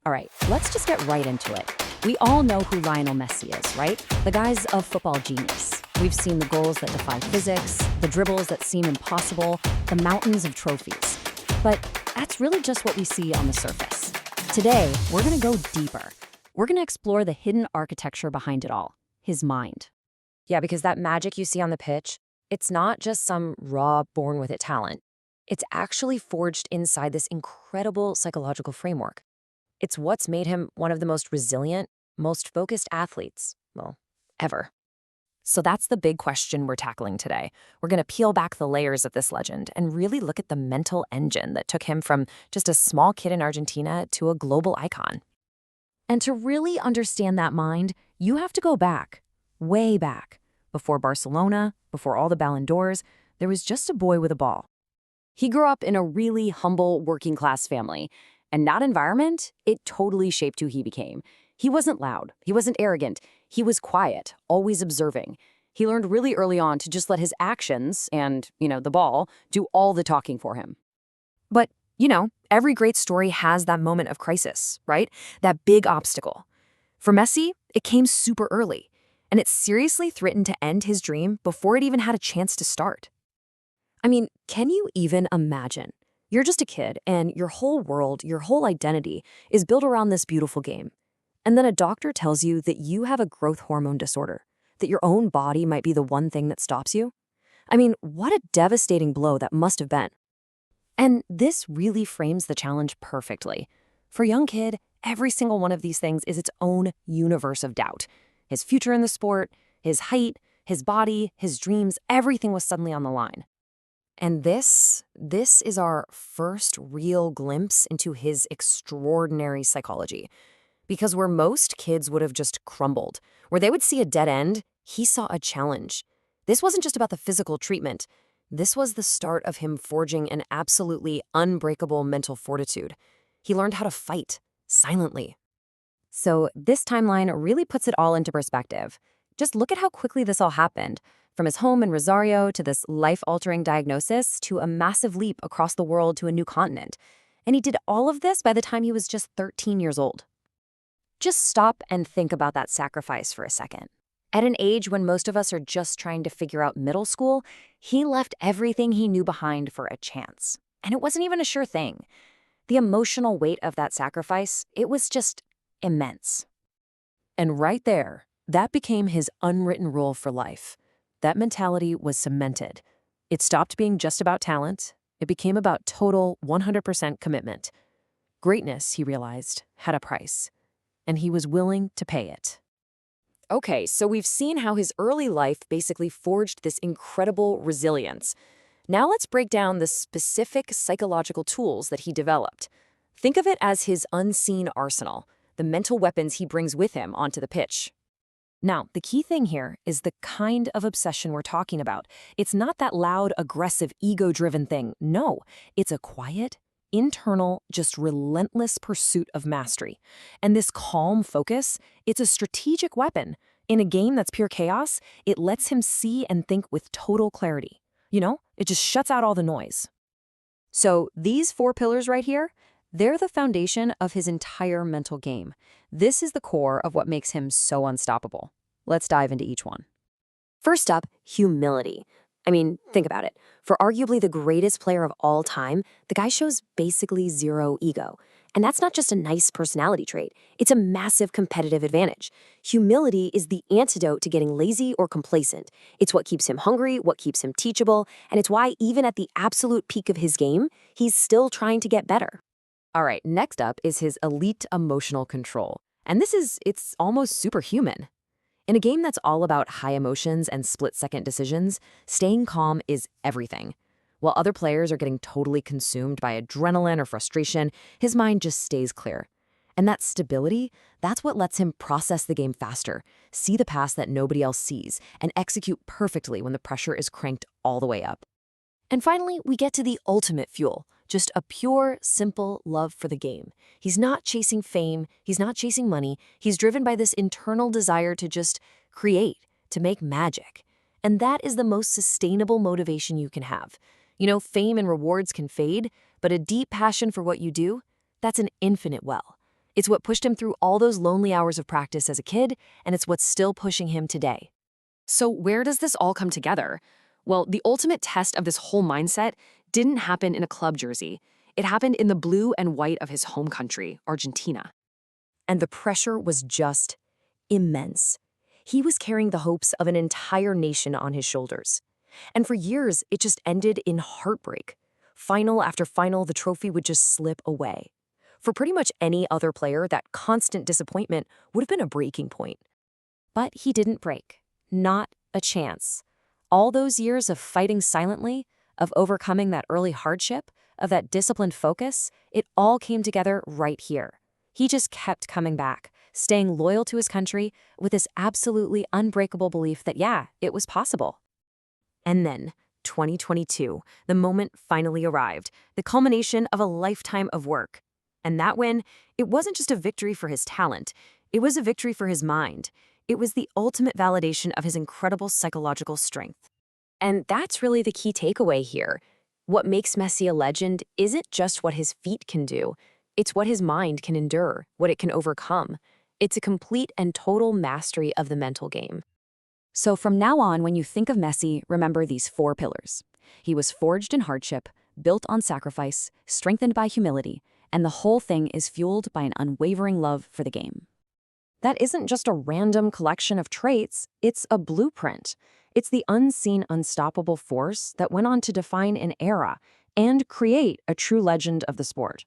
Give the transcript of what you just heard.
All right, let's just get right into it. We all know who Lionel Messi is, right? The guy's a football genius. We've seen the goals that defy physics, the dribbles that seem impossible, the mountains of trophies. But that's really just what we see on the surface. Today, we're going to go deeper. We're going to explore the hidden architecture behind it all, his mind. Yeah, because that magic you see on the pitch, it's not just some raw, born with it talent. It's actually forged inside this incredible psychological framework. It's what's made him one of the most resilient, most focused athletes, well, ever. So that's the big question we're tackling today. We're going to peel back the layers of this legend and really look at the mental engine that took him from just a small kid in Argentina to a global icon. And to really understand that mind, you have to go back, way back. Before Barcelona, before all the Ballon d'Ors, there was just a boy with a ball. He grew up in a really humble working-class family, and that environment, it totally shaped who he became. He wasn't loud, he wasn't arrogant, he was quiet, always observing. He learned really early on to just let his actions and, the ball, do all the talking for him. But, every great story has that moment of crisis, right? That big obstacle. For Messi, it came super early, and it seriously threatened to end his dream before it even had a chance to start. I mean, can you even imagine? You're just a kid, and your whole world, your whole identity is built around this beautiful game. And then a doctor tells you that you have a growth hormone disorder, that your own body might be the one thing that stops you. I mean, what a devastating blow that must have been. And this really frames the challenge perfectly. For a young kid, every single one of these things is its own universe of doubt. His future in the sport, his height, his body, his dreams, everything was suddenly on the line. And this is our first real glimpse into his extraordinary psychology. Because where most kids would have just crumbled, where they would see a dead end, he saw a challenge. This wasn't just about the physical treatment. This was the start of him forging an absolutely unbreakable mental fortitude. He learned how to fight, silently. So this timeline really puts it all into perspective. Just look at how quickly this all happened. From his home in Rosario to this life-altering diagnosis to a massive leap across the world to a new continent. And he did all of this by the time he was just 13 years old. Just stop and think about that sacrifice for a second. At an age when most of us are just trying to figure out middle school, he left everything he knew behind for a chance. And it wasn't even a sure thing. The emotional weight of that sacrifice, it was just immense. And right there, that became his unwritten rule for life. That mentality was cemented. It stopped being just about talent. It became about total 100% commitment. Greatness, he realized, had a price, and he was willing to pay it. Okay, so we've seen how his early life basically forged this incredible resilience. Now let's break down the specific psychological tools that he developed. Think of it as his unseen arsenal, the mental weapons he brings with him onto the pitch. Now, the key thing here is the kind of obsession we're talking about. It's not that loud, aggressive, ego-driven thing. No, it's a quiet, internal, just relentless pursuit of mastery. And this calm focus, it's a strategic weapon. In a game that's pure chaos, it lets him see and think with total clarity. It just shuts out all the noise. So these 4 pillars right here, they're the foundation of his entire mental game. This is the core of what makes him so unstoppable. Let's dive into each one. First up, humility. I mean, think about it. For arguably the greatest player of all time, the guy shows basically zero ego. And that's not just a nice personality trait. It's a massive competitive advantage. Humility is the antidote to getting lazy or complacent. It's what keeps him hungry, what keeps him teachable, and it's why even at the absolute peak of his game, he's still trying to get better. All right, next up is his elite emotional control. And it's almost superhuman. In a game that's all about high emotions and split-second decisions, staying calm is everything. While other players are getting totally consumed by adrenaline or frustration, his mind just stays clear. And that stability, that's what lets him process the game faster, see the pass that nobody else sees, and execute perfectly when the pressure is cranked all the way up. And finally, we get to the ultimate fuel, just a pure, simple love for the game. He's not chasing fame, he's not chasing money, he's driven by this internal desire to just create, to make magic. And that is the most sustainable motivation you can have. Fame and rewards can fade, but a deep passion for what you do, that's an infinite well. It's what pushed him through all those lonely hours of practice as a kid, and it's what's still pushing him today. So where does this all come together? Well, the ultimate test of this whole mindset didn't happen in a club jersey. It happened in the blue and white of his home country, Argentina. And the pressure was just immense. He was carrying the hopes of an entire nation on his shoulders. And for years, it just ended in heartbreak. Final after final, the trophy would just slip away. For pretty much any other player, that constant disappointment would have been a breaking point. But he didn't break. Not a chance. All those years of fighting silently, of overcoming that early hardship, of that disciplined focus, it all came together right here. He just kept coming back, staying loyal to his country with this absolutely unbreakable belief that, yeah, it was possible. And then, 2022, the moment finally arrived, the culmination of a lifetime of work. And that win, it wasn't just a victory for his talent, it was a victory for his mind. It was the ultimate validation of his incredible psychological strength. And that's really the key takeaway here. What makes Messi a legend isn't just what his feet can do, it's what his mind can endure, what it can overcome. It's a complete and total mastery of the mental game. So from now on, when you think of Messi, remember these 4 pillars. He was forged in hardship, built on sacrifice, strengthened by humility, and the whole thing is fueled by an unwavering love for the game. That isn't just a random collection of traits, it's a blueprint. It's the unseen, unstoppable force that went on to define an era and create a true legend of the sport.